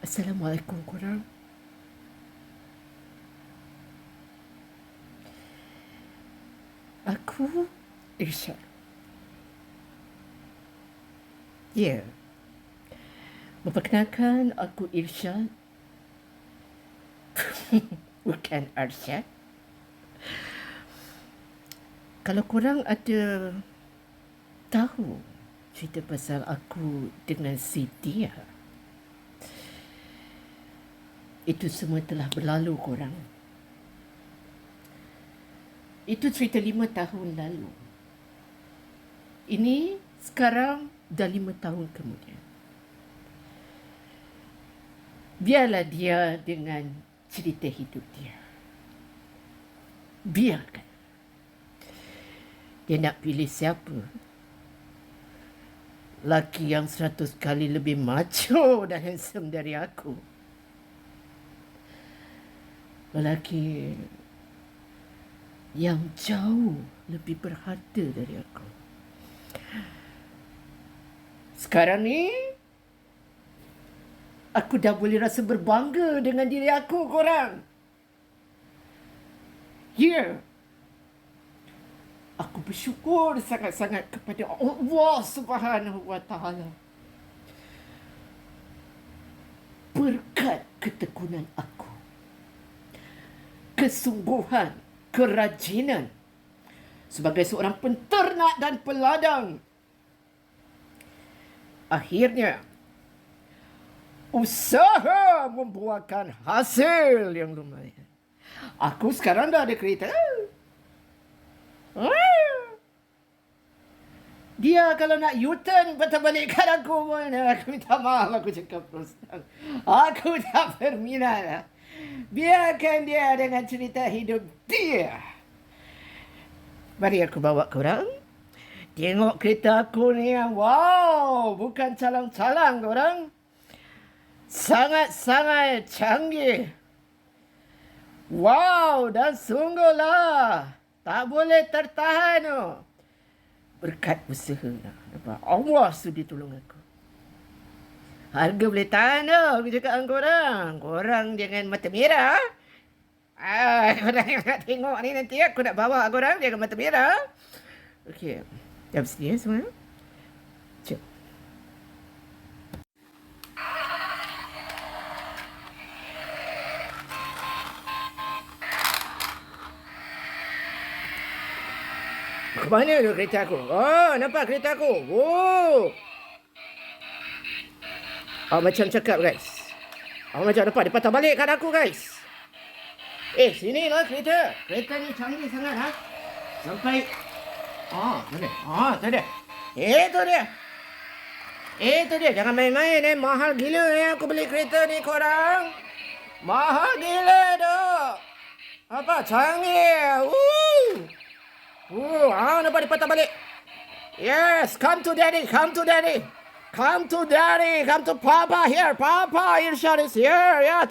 Assalamualaikum korang. Aku Irsyad. Ya, memperkenalkan aku Irsyad. Bukan Arsyad. Kalau korang ada tahu cerita pasal aku dengan si Dia, itu semua telah berlalu korang. Itu cerita 5 tahun lalu. Ini sekarang dah 5 tahun kemudian. Biarlah dia dengan cerita hidup dia. Biarkan. Dia nak pilih siapa? Laki yang 100 kali lebih macho dan handsome dari aku. Lelaki yang jauh lebih berharga dari aku. Sekarang ni, aku dah boleh rasa berbangga dengan diri aku, korang. Ya. Aku bersyukur sangat-sangat kepada Allah Subhanahu Wa Taala. Berkat ketekunan aku, kesungguhan, kerajinan sebagai seorang penternak dan peladang, akhirnya usaha membuahkan hasil yang lumayan. Aku sekarang dah ada kereta. Dia kalau nak U-turn patah balikkan aku pun, aku minta maaf, aku cakap terus terang. Aku tak berminat lah. Biarkan dia dengan cerita hidup dia. Mari aku bawa korang. Tengok kereta aku ni yang wow, bukan calang-calang korang. Sangat-sangat canggih. Wow, dan sungguhlah tak boleh tertahan tu. Berkat usaha lah. Allah sudi tolong aku. Harga boleh tahan tu. Aku cakap dengan korang. Korang jangan mata merah. Korang yang nak tengok ni nanti aku nak bawa korang. Jangan mata merah. Okey. Jam sini ya semua. Cuk. Ke mana tu kereta aku? Oh, nampak kereta aku. Oh. Macam cakap guys. Macam nampak dia patah balik kat aku guys. Sini lah kereta. Kereta ni canggih sangat ha. Sampai tu dia. Tu dia. Itu dia. Itu dia. Jangan main-main mahal gila aku beli kereta ni korang. Mahal gila tu. Canggih. Nampak dia patah balik. Yes, come to daddy. Come to daddy. Come to daddy. Come to Papa here. Papa Irsyad is here. Yeah.